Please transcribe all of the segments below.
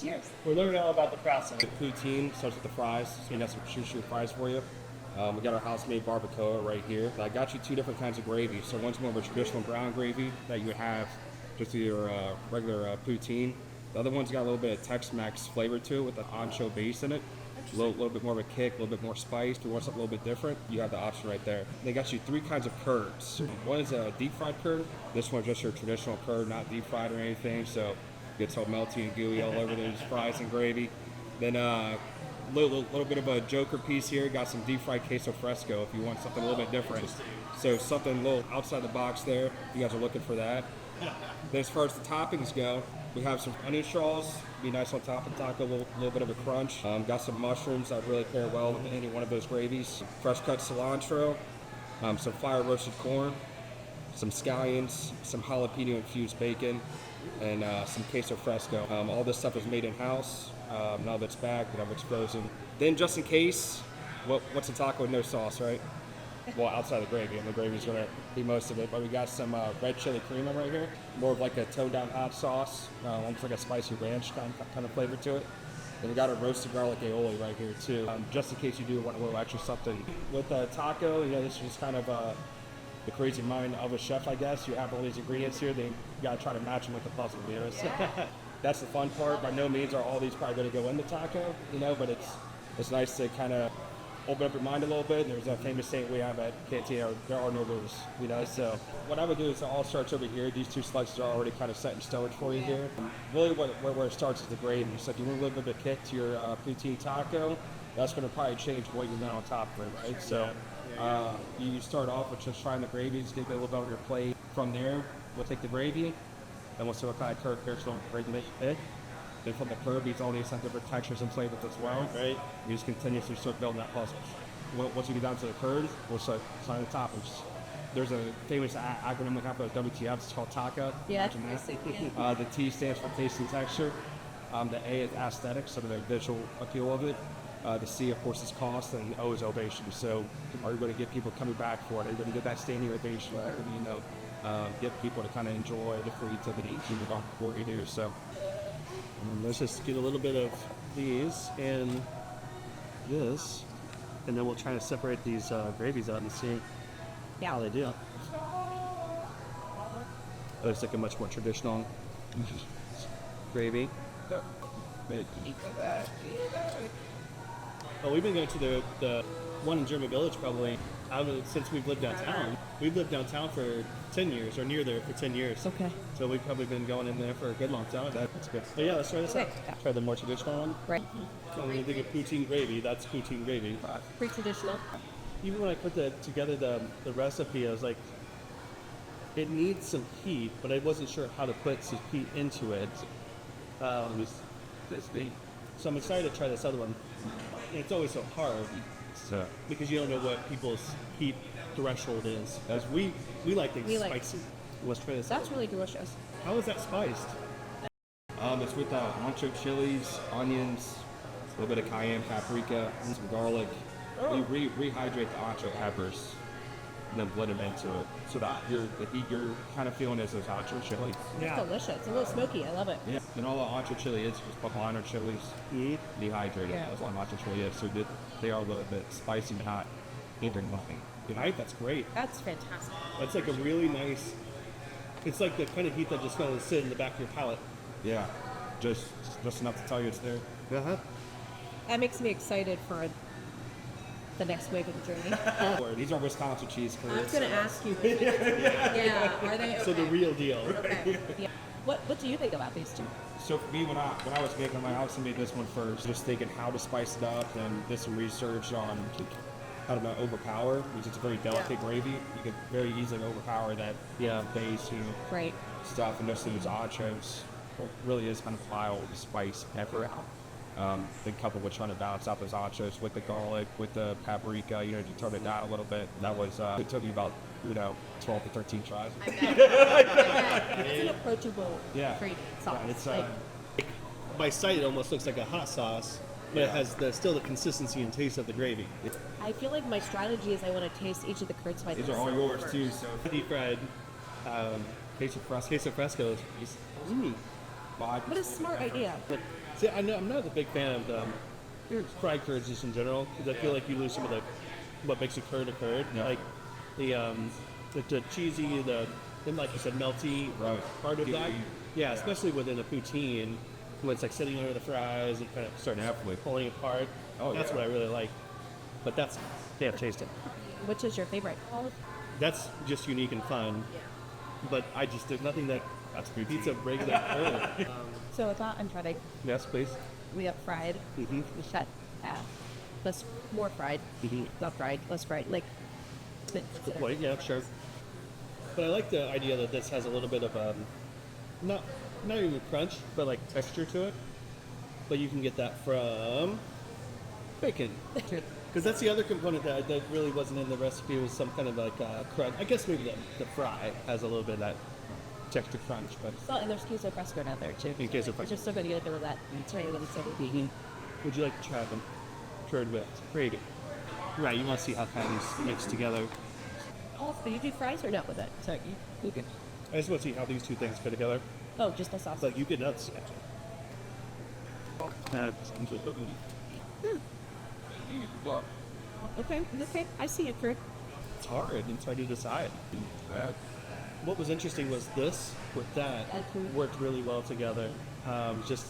Cheers. We're learning all about the process. The poutine starts with the fries. So we got some shoot fries for you. We got our house-made barbacoa right here. I got you two different kinds of gravy. So one's more of a traditional brown gravy that you would have just with your regular poutine. The other one's got a little bit of Tex-Mex flavor to it with an ancho base in it. A little bit more of a kick, a little bit more spice. If you want something a little bit different, you have the option right there. They got you three kinds of curds. One is a deep fried curd. This one's just your traditional curd, not deep fried or anything. So it gets all melty and gooey all over those fries and gravy. Then little bit of a joker piece here. Got some deep fried queso fresco if you want something a little bit different. So something a little outside the box there. If you guys are looking for that. Then as far as the toppings go, we have some onion straws, be nice on top of the taco, a little bit of a crunch. Got some mushrooms that really pair well with any one of those gravies. Fresh cut cilantro, some fire roasted corn, some scallions, some jalapeno infused bacon, and some queso fresco. All this stuff is made in house. None of it's bagged, none of it's frozen. Then just in case, what's a taco with no sauce, right? Well, outside the gravy, and the gravy's gonna be most of it. But we got some red chili crema right here, more of like a toned down hot sauce, almost like a spicy ranch kind of flavor to it. And we got a roasted garlic aioli right here too, just in case you do want a little extra something. With a taco, this is just kind of the crazy mind of a chef, I guess. You have all these ingredients here, you gotta try to match them like a puzzle, Yeah. That's the fun part. By no means are all these probably gonna go in the taco, but it's nice to kind of open up your mind a little bit. There's a famous saying we have at Cantina, there are no rules, So what I would do is it all starts over here. These two slices are already kind of set in stone for you here. Really where it starts is the gravy. So if you want a little bit of kick to your poutine taco, that's going to probably change what you want on top of it, right? So you start off with just trying the gravy, just get a little bit on your plate. From there, we'll take the gravy, and we'll see what kind of curd gravy make it. Then from the curd, these all these have different textures and flavors as well. Right. You just continuously start building that puzzle. Once you get down to the curd, we'll start signing the toppings. There's a famous acronym we have for WTF. It's called TACA. Yeah, the T stands for taste and texture. The A is aesthetics, so the visual appeal of it. The C, of course, is cost, and O is ovation. So, are you going to get people coming back for it? Are you going to get that standing ovation? Get people to kind of enjoy the creativity of what you do. So. Let's just get a little bit of these and this, and then we'll try to separate these gravies out and see how they do. It looks like a much more traditional gravy. Well, we've been going to the one in German Village probably since we've lived downtown. We've lived downtown for 10 years, or near there for 10 years. Okay. So we've probably been going in there for a good long time. That's good. But yeah, let's try this out. Yeah. Try the more traditional one. Right. So when you think of poutine gravy, that's poutine gravy. Pretty traditional. Even when I put together the recipe, I was like, it needs some heat, but I wasn't sure how to put some heat into it. So I'm excited to try this other one. And it's always so hard because you don't know what people's heat threshold is. As we like things spicy. Let's try this. That's really delicious. How is that spiced? It's with ancho chilies, onions, a little bit of cayenne paprika, and some garlic. We rehydrate the ancho peppers and then blend them into it. So that the heat you're kind of feeling is those ancho chilies. It's delicious. It's a little smoky. I love it. Yeah, and all the ancho chili is poblano chilies dehydrated. Yeah. That's all ancho chili is. So they are a little bit spicy, but not anything nothing. Right, that's great. That's fantastic. That's like a really nice. It's like the kind of heat that just kind of sit in the back of your palate. Yeah, just enough to tell you it's there. Uh-huh. That makes me excited for the next wave of the journey. These are Wisconsin cheese curds. I was going to ask you. Yeah, are they okay? So the real deal. Okay. Yeah. What do you think about these two? So for me, when I was making my house, I made this one first. Just thinking how to spice it up, and did some research on how to not overpower, because it's a very delicate gravy. You could very easily overpower that base, Right. stuff, and just those anchos. It really is kind of mild spice pepper out. Then coupled with trying to balance out those anchos with the garlic, with the paprika, to turn it down a little bit. That was it took me about 12 to 13 tries. I bet. It's an approachable gravy sauce. Yeah, it's by sight it almost looks like a hot sauce, but it has still the consistency and taste of the gravy. I feel like my strategy is I want to taste each of the curds by These are themselves all yours first. too. So Deep fried queso fresco. queso fresco. vibe. What a smart idea. But see, I'm not a big fan of fried curds just in general because I feel like you lose some of the what makes a curd a curd. Yeah. Like the cheesy, then like you said, melty Right. part of that. Gooey. Yeah, especially within a poutine when it's like sitting under the fries and kind of starts Definitely. pulling apart. Oh, That's yeah. what I really like. But that's damn tasty. Which is your favorite? That's just unique and fun. But there's nothing that beats a regular curd. So with that, I'm trying to, Yes, please. we got fried, Mm-hmm. we shut less, more fried, not fried, less fried, like, Good point. Yeah, sure. But I like the idea that this has a little bit of not even crunch, but like texture to it. But you can get that from bacon. Because that's the other component that really wasn't in the recipe was some kind of like crunch. I guess maybe the fry has a little bit of that texture crunch, but salt, and there's queso fresco down there too. in case of It's just so good to get a bit of that. would you like to try them? Curd with gravy. Right, you want to see how kind of these mix together. Oh, do you do fries or not with it? Sorry, you can. I just want to see how these two things fit together. Oh, just the sauce. Like you get nuts. Okay, okay, I see it, Kurt. It's hard, and so I need to decide. What was interesting was this with that worked really well together. Just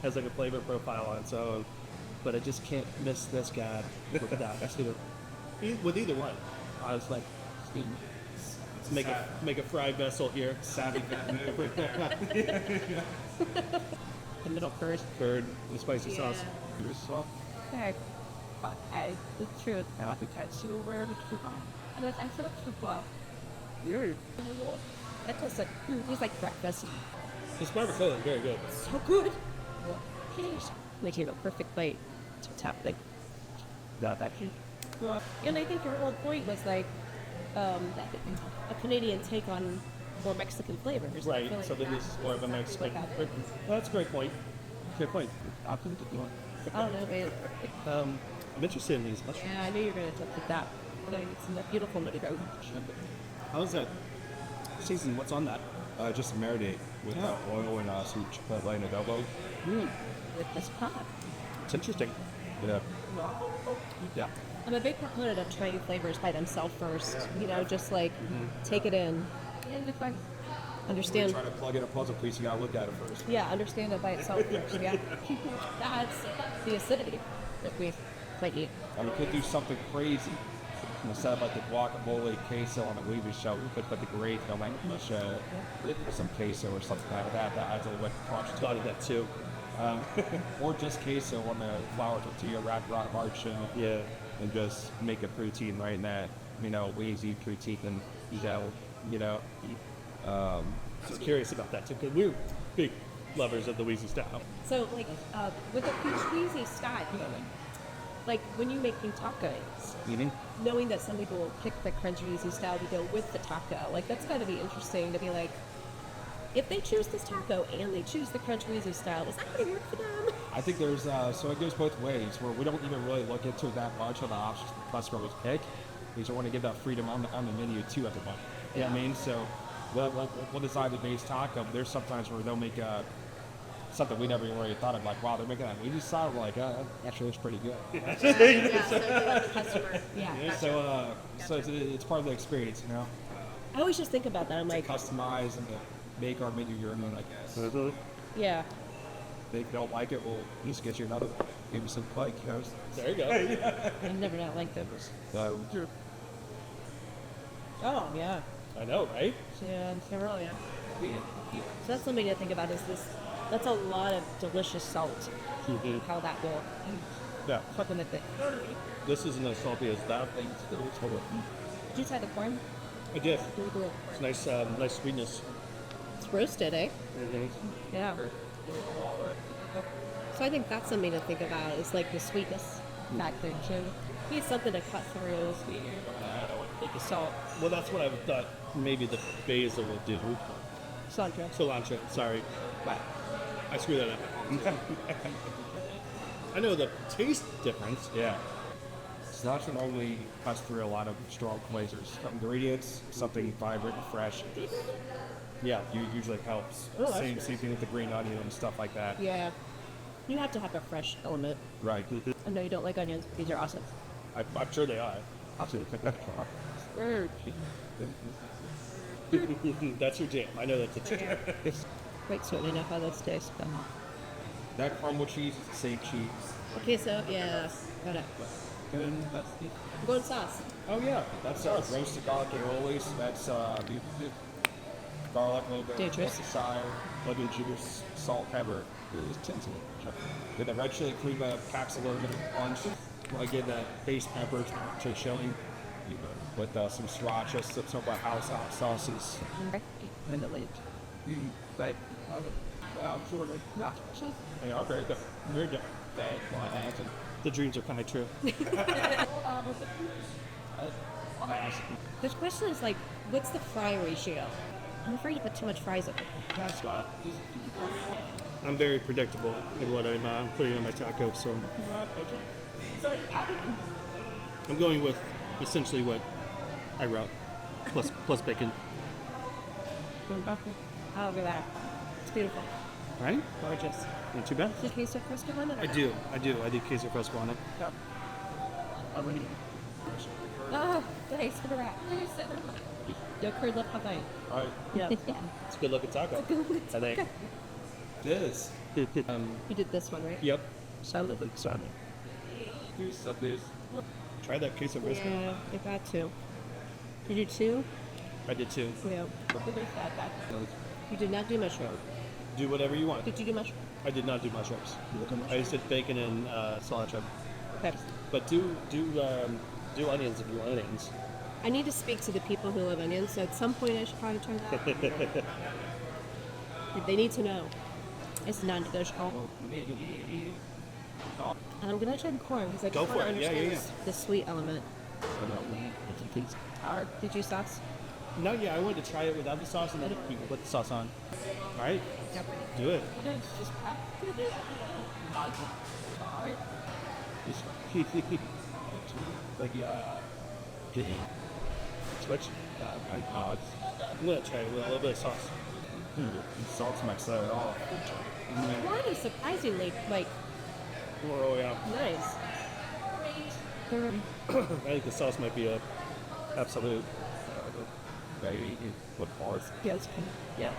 has like a flavor profile on its own, but I just can't miss this guy with that. With either one, I was like, make a fried vessel here. Savvy vet move. The middle curd. Curd, the spicy sauce. Okay. It's true. I think that's super. And that's actually super. That tastes like, tastes like breakfast. This barbacoa is very good. So good. Make it a perfect bite to top like that. And I think your whole point was like a Canadian take on more Mexican flavors. I Right, feel like so then this is more of a Mexican. Like Well, that's a great point. Good point. I don't know, man. I'm interested in these mushrooms. Yeah, I knew you were going to talk with that. It's that beautiful tomato. How's that season? What's on that? Just a marinade with oil and sweet chipotle and adobo. With this pot. It's interesting. Yeah. Yeah. I'm a big proponent of trying flavors by themselves first. You know, just like take it in. And if I understand. Try to plug in a puzzle piece, you gotta look at it first. Yeah, understand it by itself first. Yeah. That's the acidity that we might eat. I mean, we could do something crazy. Instead of like the guacamole queso on the weavy shell, we could put the gravy on like some queso or something like that. That adds a little bit of crunch to Thought of that too. or just queso on the flour tortilla wrapped around a hard shell. Yeah. And just make a poutine right in that, wheezy poutine and Just curious about that too, because we're big lovers of the Wheezy style. So, like, with a cheesy style, like when you making tacos, knowing that some people will pick the crunchy easy style to go with the taco, like that's got to be interesting to be like, if they choose this taco and they choose the crunch easy style, is that going to work for them? I think there's, so it goes both ways, where we don't even really look into it that much on the options the customers pick. We just want to give that freedom on the menu too at the moment. You know what I mean? So we'll decide the base taco, but there's sometimes where they'll make something we never even really thought of, like, wow, they're making that easy style, we're like, actually it's pretty good. So it's part of the experience, I always just think about that. I'm like, customize and make our menu your own, I guess. yeah. If they don't like it, we'll just get you another one. Give you some like, There you go. I never not liked them. So, Oh, yeah. I know, right? Yeah, several, yeah. So that's something to think about is this, that's a lot of delicious salt. How that will Yeah. supplement it. This isn't as salty as that. Did you try the corn? I did. Really cool. It's nice, nice sweetness. It's roasted, eh? Yeah. So I think that's something to think about is like the sweetness factor too. Need something to cut through. Take the salt. Well, that's what I thought maybe the basil would do. Cilantro. Cilantro, sorry. I screwed that up. I know the taste difference. yeah. Cilantro normally cuts through a lot of strong flavors. Ingredients, something vibrant and fresh. Yeah, usually helps. Oh, that's same nice. thing with the green onion and stuff like that. Yeah. You have to have a fresh element. Right. I know you don't like onions. These are awesome. I'm sure they are. Absolutely. That's your jam. I know that's a jam. Quite certain enough how those taste. But... That caramel cheese is the same cheese. Okay, so yeah, got it. Golden sauce. Oh yeah, that's roasted garlic aioli. That's garlic, a little bit Dangerous. of side, lemon juice, salt, pepper. With the red chili cream packs a little bit of punch. I get that base pepper to chili with some sriracha, some of our house hot sauces. The dreams are kind of true. This question is like, what's the fry ratio? I'm afraid to put too much fries in it. I'm very predictable in what I'm putting on my taco, so I'm going with essentially what I wrote, plus bacon. Oh, look at that. It's beautiful. Right? Gorgeous. Not too bad. Is it queso fresco on it? I do queso fresco on it. Oh, thanks for the wrap. Yo curd left behind. All right. Yeah. It's a good looking taco. I think. It is. You did this one, right? Yep. Salad. Try that queso fresco. Yeah, I got two. Did you do two? I did too. Yeah. You did not do mushroom. Do whatever you want. Did you do mushroom? I did not do mushrooms. I just did bacon and cilantro. Okay. But do onions if you want onions. I need to speak to the people who love onions, so at some point I should probably try that. They need to know. It's non-negotiable. And I'm gonna try the corn because I Go just want for to it. Yeah, understand the sweet element. Did you sauce? No, yeah, I wanted to try it without the sauce and then you can put the sauce on. All right, do it. Switch. I'm gonna try it with a little bit of sauce. Salt's my set off. Corn is surprisingly like Oh yeah. nice. I think the sauce might be a absolute. Baby, with bars. Yes. Yes.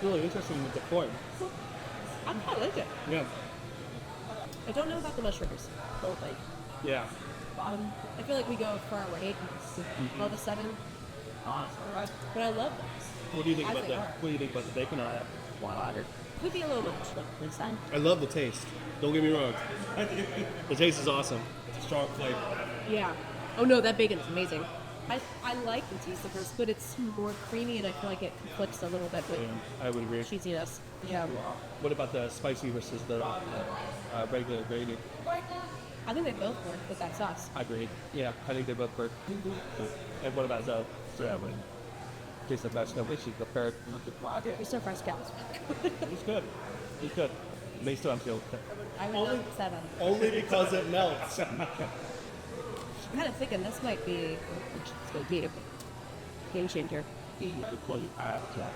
Really interesting with the corn. I kind of like it. Yeah. I don't know about the mushrooms. Don't like. Yeah. I feel like we go far away all of a sudden. But I love those. What do you think As about they that? are. What do you think about the bacon on that? Could be a little much inside. I love the taste. Don't get me wrong. The taste is awesome. It's a strong flavor. Yeah. Oh no, that bacon is amazing. I like the taste of hers, but it's more creamy and I feel like it conflicts a little bit with I would agree. cheesiness. Yeah. What about the spicy versus the regular gravy? I think they both work with that sauce. I agree. Yeah, I think they both work. And what about Zoe? Taste the best. No, she prepared. You're so fresh cows. It's good. It's good. May still feel I would go 7. only because it melts. I'm kind of thinking this might be a game changer.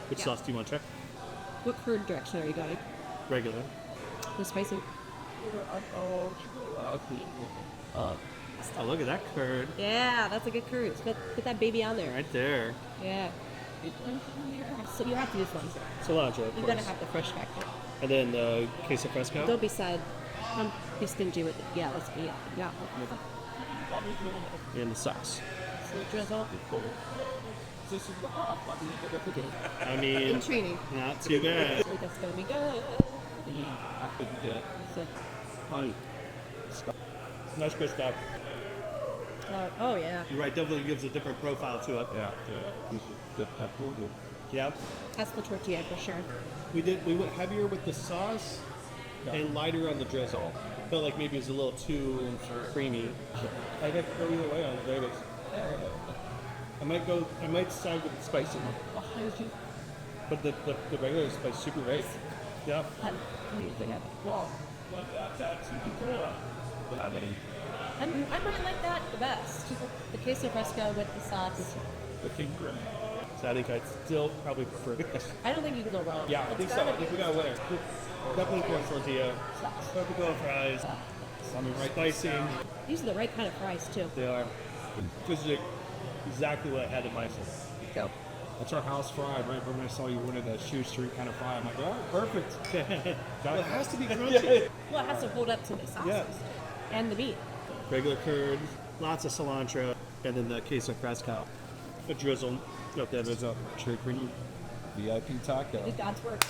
Which sauce do you want to try? What curd direction are you going? Regular. The spicy? Oh, look at that curd. Yeah, that's a good curd. Put that baby on there. Right there. Yeah. So you have to use one. Cilantro, of You gotta course. have the fresh factor. And then queso fresco. Don't be sad. Don't be stingy with it. Yeah, let's be. Yeah. And the sauce. So drizzle. I mean, Intriguing. not too bad. That's gonna be good. So, Nice crisp up. oh yeah. You're right, definitely gives a different profile to it. Yeah. Yeah. That's the tortilla for sure. We went heavier with the sauce and lighter on the drizzle. Felt like maybe it was a little too creamy. I could go either way on the flavors. I might side with the spicy one. But the regular spice super great. Yeah. I might like that the best. The queso fresco with the sauce. So I think I'd still probably prefer this. I don't think you can go wrong. Yeah, I think so. I think we got a winner. Definitely corn tortilla. Barbacoa fries. Spicy. These are the right kind of fries too. They are. This is exactly what I had in my sauce. Go. That's our house fry, right? When I saw you wanted a shoe street kind of fry, I'm like, oh, perfect. Well, it has to be crunchy. Well, it has to hold up to the sauces Yeah. and the meat. Regular curd, lots of cilantro, and then the queso fresco. A drizzle. Okay, There's a chicken VIP taco. Did God's work.